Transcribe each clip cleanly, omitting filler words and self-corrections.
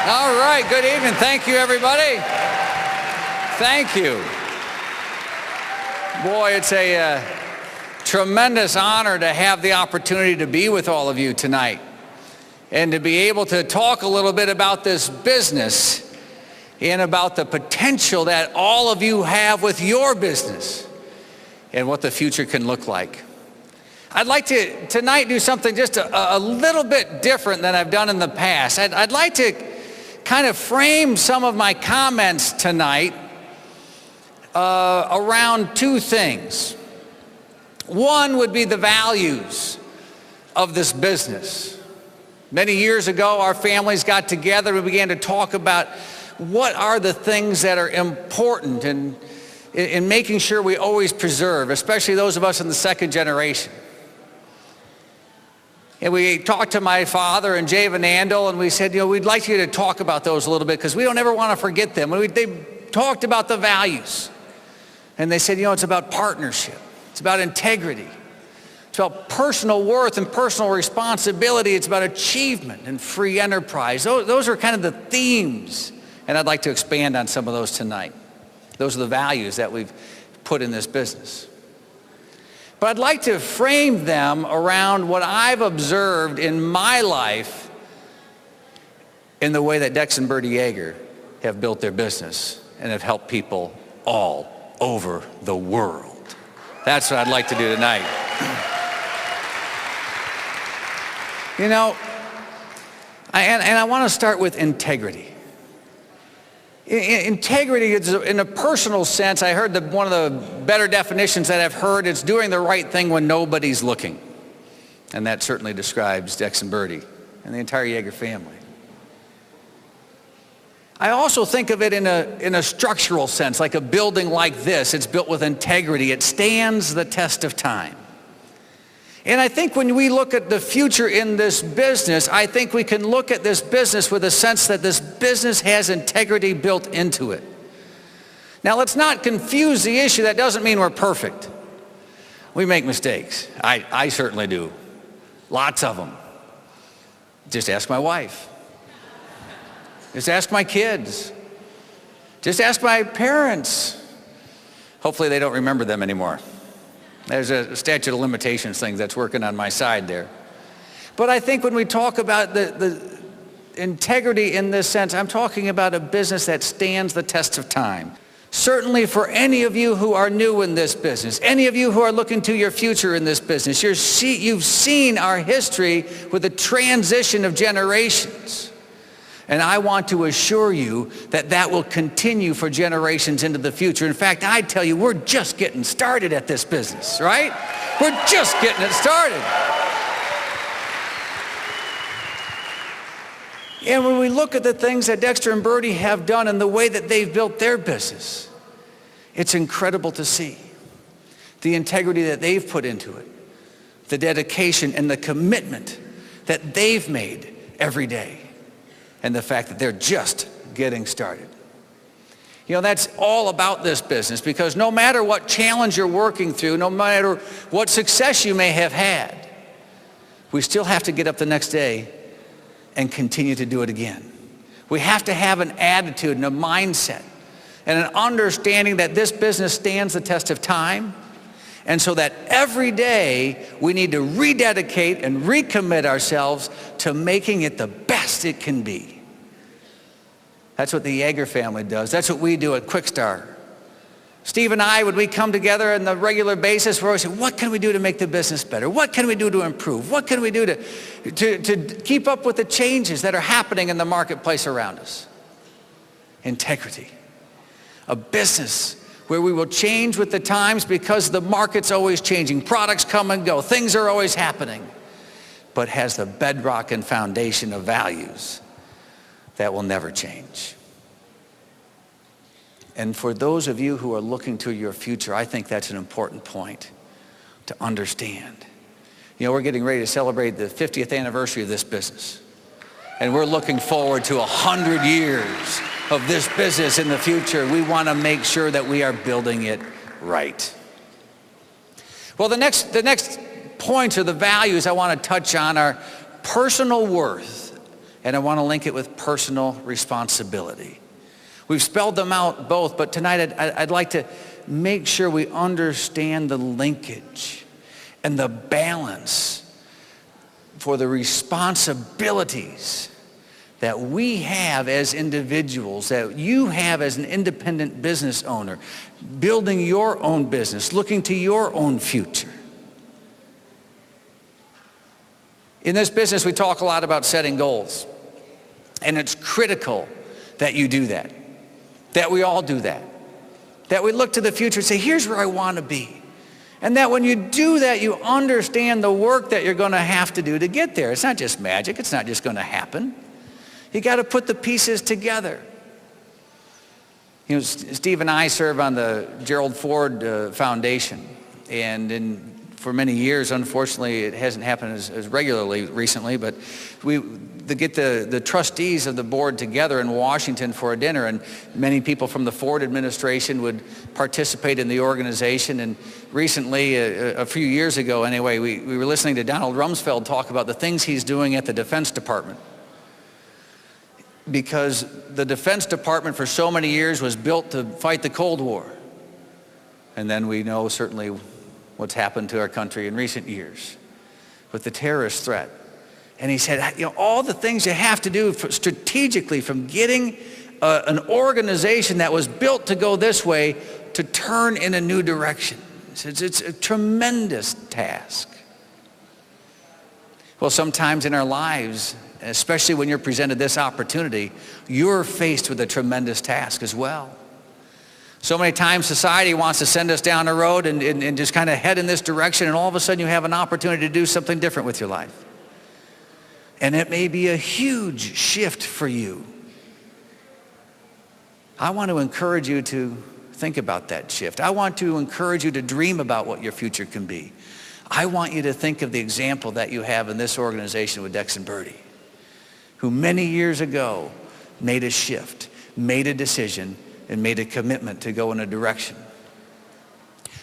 All right, good evening. Thank you, everybody. Thank you. Boy, it's a tremendous honor to have the opportunity to be with all of you tonight and to be able to talk a little bit about this business and about the potential that all of you have with your business and what the future can look like. I'd like to tonight do something just a little bit different than I've done in the past. I'd like to kind of frame some of my comments tonight around two things. One would be the values of this business. Many years ago, our families got together and began to talk about what are the things that are important in making sure we always preserve, especially those of us in the second generation. And we talked to my father and Jay Van Andel, and we said, we'd like you to talk about those a little bit because we don't ever want to forget them. They talked about the values. And they said, it's about partnership. It's about integrity. It's about personal worth and personal responsibility. It's about achievement and free enterprise. Those are kind of the themes. And I'd like to expand on some of those tonight. Those are the values that we've put in this business. But I'd like to frame them around what I've observed in my life in the way that Dexter and Bertie Yager have built their business and have helped people all over the world. That's what I'd like to do tonight. And I want to start with integrity. Integrity is, in a personal sense, I heard one of the better definitions that I've heard, it's doing the right thing when nobody's looking. And that certainly describes Dex and Bertie and the entire Yager family. I also think of it in a structural sense, like a building like this. It's built with integrity. It stands the test of time. And I think when we look at the future in this business, I think we can look at this business with a sense that this business has integrity built into it. Now, let's not confuse the issue. That doesn't mean we're perfect. We make mistakes. I certainly do. Lots of them. Just ask my wife. Just ask my kids. Just ask my parents. Hopefully they don't remember them anymore. There's a statute of limitations thing that's working on my side there. But I think when we talk about the integrity in this sense, I'm talking about a business that stands the test of time. Certainly for any of you who are new in this business, any of you who are looking to your future in this business, you've seen our history with the transition of generations. And I want to assure you that that will continue for generations into the future. In fact, I tell you, we're just getting started at this business, right? We're just getting it started. And when we look at the things that Dexter and Bertie have done and the way that they've built their business, it's incredible to see the integrity that they've put into it, the dedication and the commitment that they've made every day. And the fact that they're just getting started. That's all about this business because no matter what challenge you're working through, no matter what success you may have had, we still have to get up the next day and continue to do it again. We have to have an attitude and a mindset and an understanding that this business stands the test of time. And so that every day we need to rededicate and recommit ourselves to making it the best it can be. That's what the Yager family does. That's what we do at Quickstar. Steve and I, when we come together on a regular basis, we're always saying, what can we do to make the business better? What can we do to improve? What can we do to keep up with the changes that are happening in the marketplace around us? Integrity. A business where we will change with the times because the market's always changing. Products come and go. Things are always happening. But has the bedrock and foundation of values that will never change. And for those of you who are looking to your future, I think that's an important point to understand. We're getting ready to celebrate the 50th anniversary of this business. And we're looking forward to 100 years of this business in the future. We want to make sure that we are building it right. Well, the next points or the values I want to touch on are personal worth And I want to link it with personal responsibility. We've spelled them out both, but tonight I'd like to make sure we understand the linkage and the balance for the responsibilities that we have as individuals, that you have as an independent business owner, building your own business, looking to your own future. In this business, we talk a lot about setting goals, and it's critical that you do that we all do that we look to the future and say, here's where I want to be. And that when you do that, you understand the work that you're going to have to do to get there. It's not just magic. It's not just going to happen. You got to put the pieces together. You know, Steve and I serve on the Gerald Ford Foundation, and for many years, unfortunately, it hasn't happened as regularly recently, but we get the trustees of the board together in Washington for a dinner, and many people from the Ford administration would participate in the organization. And recently, a few years ago anyway, we were listening to Donald Rumsfeld talk about the things he's doing at the Defense Department. Because the Defense Department for so many years was built to fight the Cold War. And then we know certainly what's happened to our country in recent years with the terrorist threat. And he said, you know, all the things you have to do strategically, from getting an organization that was built to go this way to turn in a new direction. It's a tremendous task. Well, sometimes in our lives, especially when you're presented this opportunity, you're faced with a tremendous task as well. So many times society wants to send us down a road and just kind of head in this direction, and all of a sudden you have an opportunity to do something different with your life. And it may be a huge shift for you. I want to encourage you to think about that shift. I want to encourage you to dream about what your future can be. I want you to think of the example that you have in this organization with Dex and Birdie, who many years ago made a shift, made a decision, and made a commitment to go in a direction.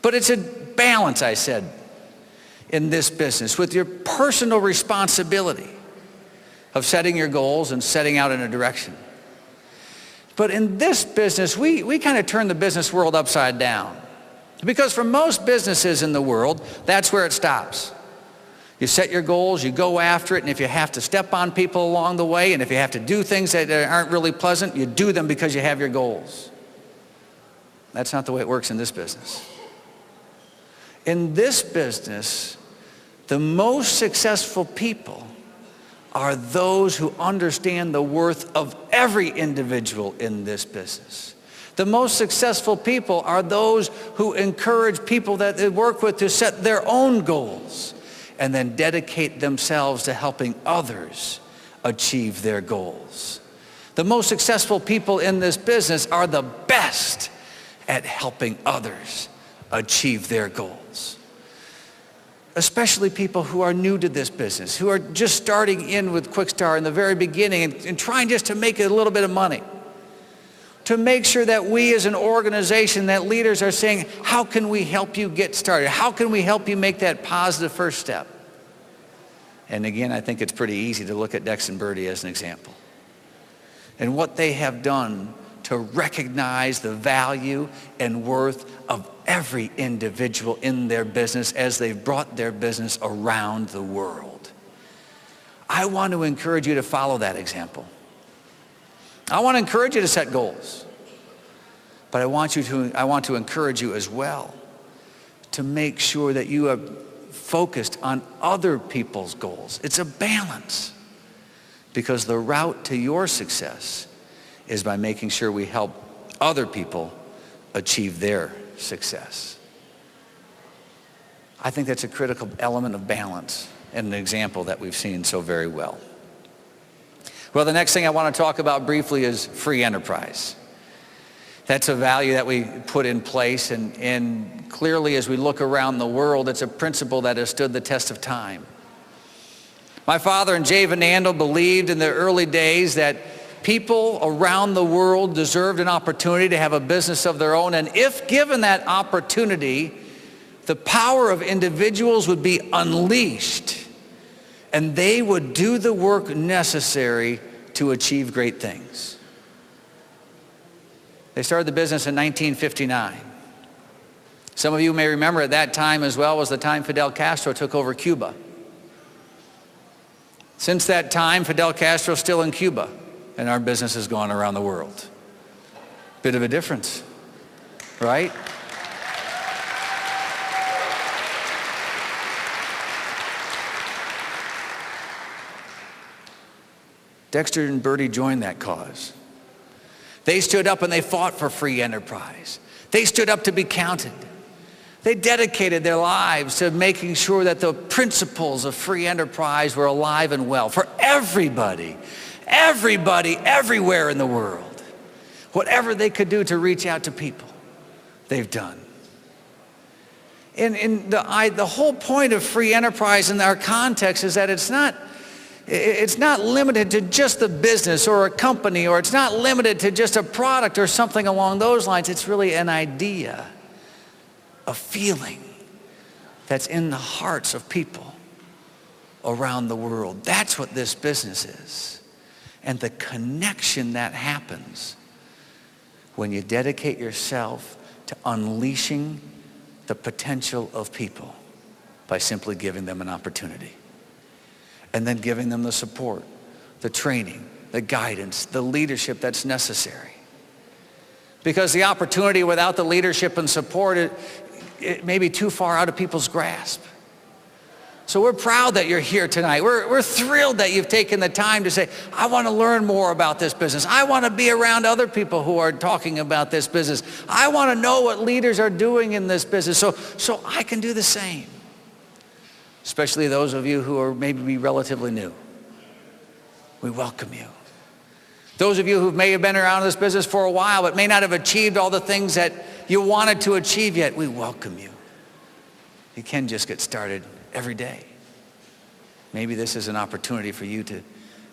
But it's a balance, I said, in this business with your personal responsibility of setting your goals and setting out in a direction. But in this business, we kind of turn the business world upside down. Because for most businesses in the world, that's where it stops. You set your goals, you go after it, and if you have to step on people along the way, and if you have to do things that aren't really pleasant, you do them because you have your goals. That's not the way it works in this business. In this business, the most successful people are those who understand the worth of every individual in this business. The most successful people are those who encourage people that they work with to set their own goals and then dedicate themselves to helping others achieve their goals. The most successful people in this business are the best at helping others achieve their goals. Especially people who are new to this business, who are just starting in with Quickstar in the very beginning and trying just to make a little bit of money. To make sure that we as an organization, that leaders are saying, how can we help you get started? How can we help you make that positive first step? And again, I think it's pretty easy to look at Dex and Birdie as an example. And what they have done to recognize the value and worth of every individual in their business as they've brought their business around the world. I want to encourage you to follow that example. I want to encourage you to set goals. But I want to encourage you as well to make sure that you are focused on other people's goals. It's a balance. Because the route to your success is by making sure we help other people achieve their success. I think that's a critical element of balance and an example that we've seen so very well. Well, the next thing I want to talk about briefly is free enterprise. That's a value that we put in place, and clearly as we look around the world, it's a principle that has stood the test of time. My father and Jay Van Andel believed in the early days that people around the world deserved an opportunity to have a business of their own, and if given that opportunity, the power of individuals would be unleashed, and they would do the work necessary to achieve great things. They started the business in 1959. Some of you may remember at that time as well was the time Fidel Castro took over Cuba. Since that time, Fidel Castro is still in Cuba, and our business has gone around the world. Bit of a difference, right? Dexter and Bertie joined that cause. They stood up and they fought for free enterprise. They stood up to be counted. They dedicated their lives to making sure that the principles of free enterprise were alive and well for everybody, everywhere in the world. Whatever they could do to reach out to people, they've done. The whole point of free enterprise in our context is that it's not limited to just the business or a company, or it's not limited to just a product or something along those lines. It's really an idea, a feeling that's in the hearts of people around the world. That's what this business is. And the connection that happens when you dedicate yourself to unleashing the potential of people by simply giving them an opportunity. And then giving them the support, the training, the guidance, the leadership that's necessary. Because the opportunity without the leadership and support, it may be too far out of people's grasp. So we're proud that you're here tonight. We're thrilled that you've taken the time to say, I want to learn more about this business. I want to be around other people who are talking about this business. I want to know what leaders are doing in this business so I can do the same. Especially those of you who are maybe relatively new. We welcome you. Those of you who may have been around this business for a while but may not have achieved all the things that you wanted to achieve yet, we welcome you. You can just get started every day. Maybe this is an opportunity for you to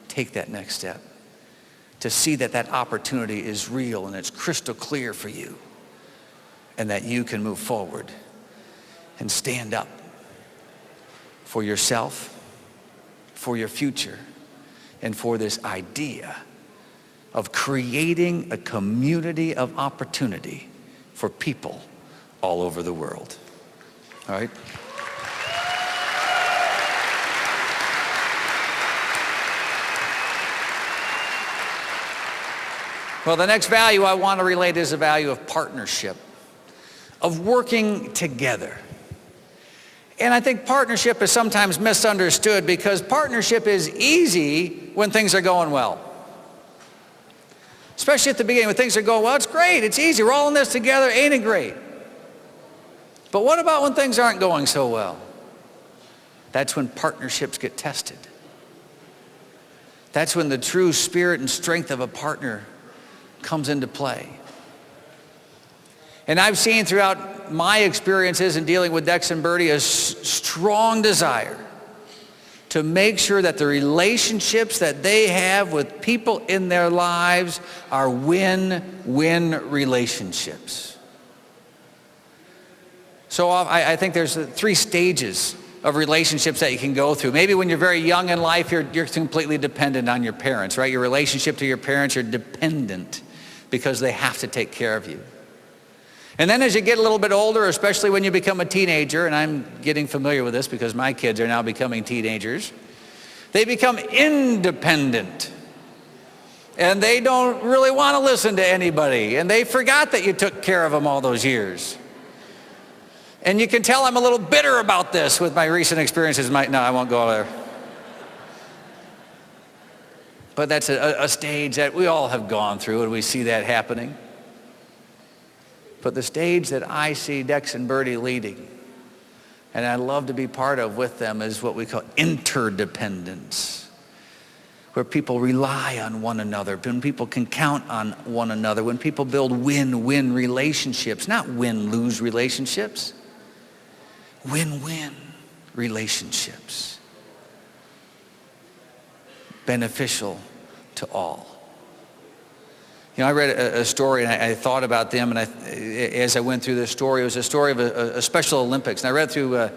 take that next step, to see that that opportunity is real and it's crystal clear for you, and that you can move forward and stand up for yourself, for your future, and for this idea of creating a community of opportunity for people all over the world. All right? Well, the next value I want to relate is the value of partnership, of working together. And I think partnership is sometimes misunderstood because partnership is easy when things are going well. Especially at the beginning when things are going well, it's great, it's easy, we're all in this together, ain't it great? But what about when things aren't going so well? That's when partnerships get tested. That's when the true spirit and strength of a partner comes into play. And I've seen throughout my experiences in dealing with Dexter and Bertie a strong desire to make sure that the relationships that they have with people in their lives are win-win relationships. So I think there's 3 stages of relationships that you can go through. Maybe when you're very young in life, you're completely dependent on your parents, right? Your relationship to your parents, you're dependent because they have to take care of you. And then as you get a little bit older, especially when you become a teenager, and I'm getting familiar with this because my kids are now becoming teenagers, they become independent. And they don't really want to listen to anybody. And they forgot that you took care of them all those years. And you can tell I'm a little bitter about this with my recent experiences. No, I won't go there. But that's a stage that we all have gone through, and we see that happening. But the stage that I see Dex and Bertie leading, and I love to be part of with them, is what we call interdependence, where people rely on one another, when people can count on one another, when people build win-win relationships, not win-lose relationships, win-win relationships, beneficial to all. You know, I read a story and I thought about them, and as I went through this story, it was a story of a Special Olympics. And I read through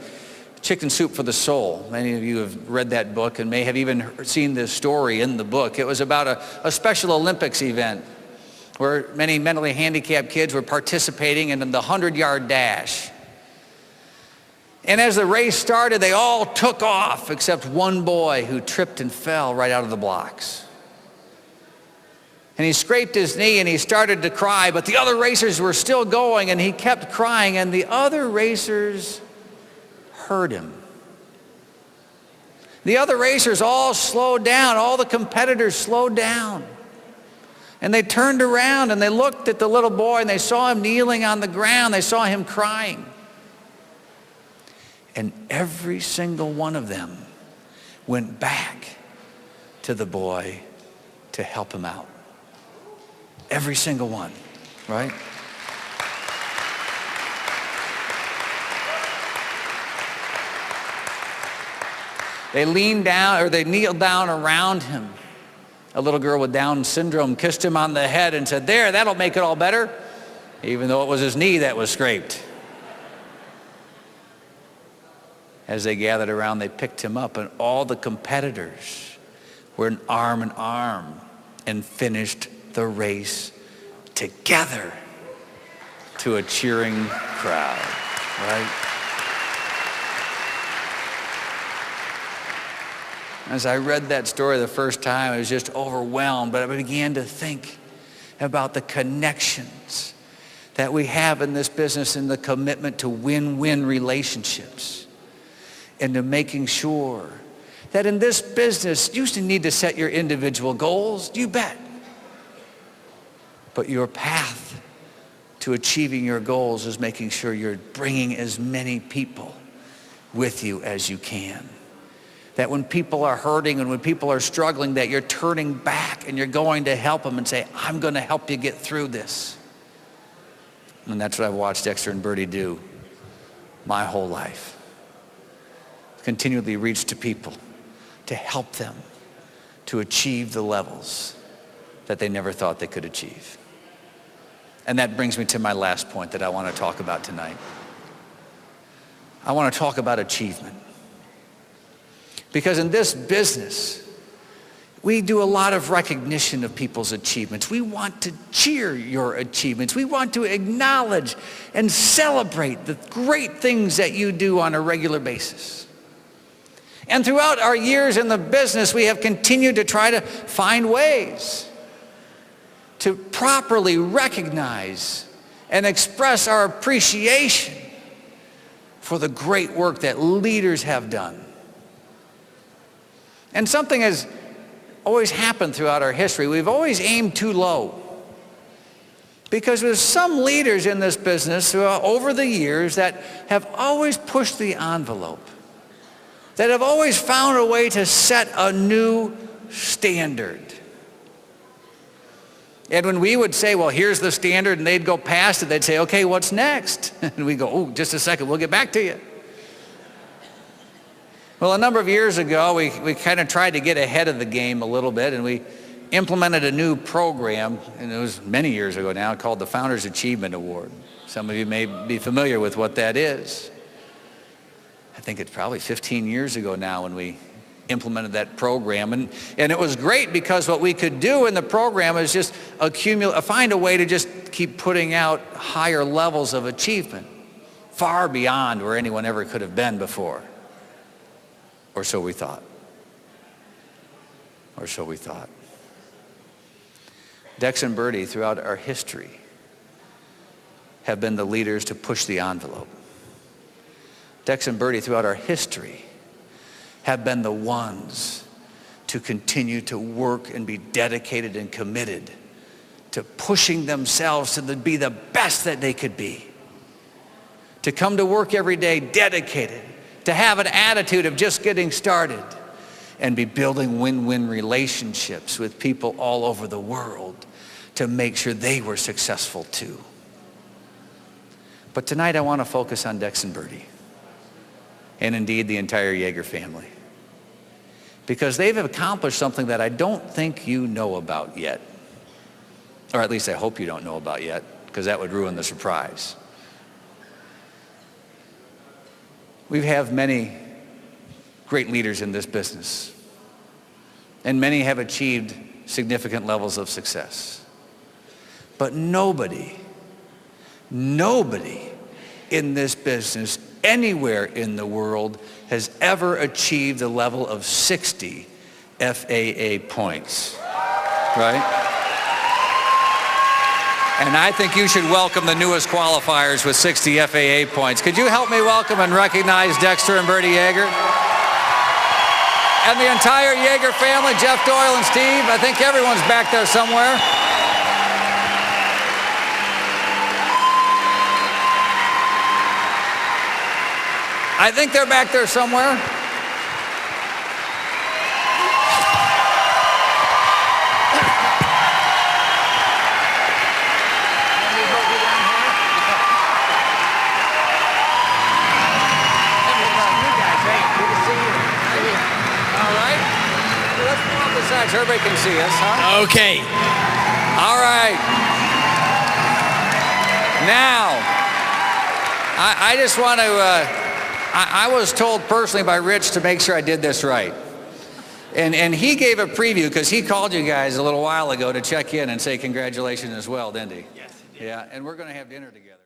Chicken Soup for the Soul. Many of you have read that book and may have even seen this story in the book. It was about a Special Olympics event where many mentally handicapped kids were participating in the 100-yard dash. And as the race started, they all took off except one boy who tripped and fell right out of the blocks. And he scraped his knee and he started to cry, but the other racers were still going and he kept crying, and the other racers heard him. The other racers all slowed down, all the competitors slowed down. And they turned around and they looked at the little boy and they saw him kneeling on the ground, they saw him crying. And every single one of them went back to the boy to help him out. Every single one, right? They leaned down, or they kneeled down around him. A little girl with Down syndrome kissed him on the head and said, "There, that'll make it all better," even though it was his knee that was scraped. As they gathered around, they picked him up, and all the competitors were arm in arm and finished the race together to a cheering crowd, right? As I read that story the first time, I was just overwhelmed, but I began to think about the connections that we have in this business and the commitment to win-win relationships and to making sure that in this business, you need to set your individual goals, you bet. But your path to achieving your goals is making sure you're bringing as many people with you as you can. That when people are hurting and when people are struggling, that you're turning back and you're going to help them and say, "I'm going to help you get through this." And that's what I've watched Dexter and Birdie do my whole life. Continually reach to people to help them to achieve the levels that they never thought they could achieve. And that brings me to my last point that I want to talk about tonight. I want to talk about achievement. Because in this business, we do a lot of recognition of people's achievements. We want to cheer your achievements. We want to acknowledge and celebrate the great things that you do on a regular basis. And throughout our years in the business, we have continued to try to find ways to properly recognize and express our appreciation for the great work that leaders have done. And something has always happened throughout our history. We've always aimed too low. Because there's some leaders in this business who over the years that have always pushed the envelope, that have always found a way to set a new standard. And when we would say, "Well, here's the standard," and they'd go past it, they'd say, "Okay, what's next?" And we go, "Oh, just a second, we'll get back to you." Well, a number of years ago, we kind of tried to get ahead of the game a little bit, and we implemented a new program, and it was many years ago now, called the Founders Achievement Award. Some of you may be familiar with what that is. I think it's probably 15 years ago now when we implemented that program. And it was great because what we could do in the program is just find a way to just keep putting out higher levels of achievement, far beyond where anyone ever could have been before. Or so we thought. Or so we thought. Dex and Birdie, throughout our history, have been the leaders to push the envelope. Dex and Birdie, throughout our history, have been the ones to continue to work and be dedicated and committed to pushing themselves to be the best that they could be. To come to work every day dedicated, to have an attitude of just getting started, and be building win-win relationships with people all over the world to make sure they were successful too. But tonight I want to focus on Dex and Birdie, and indeed the entire Yager family, because they've accomplished something that I don't think you know about yet, or at least I hope you don't know about yet, because that would ruin the surprise. We have many great leaders in this business, and many have achieved significant levels of success. But nobody in this business anywhere in the world has ever achieved the level of 60 FAA points, right? And I think you should welcome the newest qualifiers with 60 FAA points. Could you help me welcome and recognize Dexter and Bertie Yager? And the entire Yager family, Jeff Doyle and Steve. I think everyone's back there somewhere. I think they're back there somewhere. So everybody can see us, huh? Okay. All right. Now, I just want to, I was told personally by Rich to make sure I did this right. And he gave a preview because he called you guys a little while ago to check in and say congratulations as well, didn't he? Yes, he did. Yeah, and we're going to have dinner together.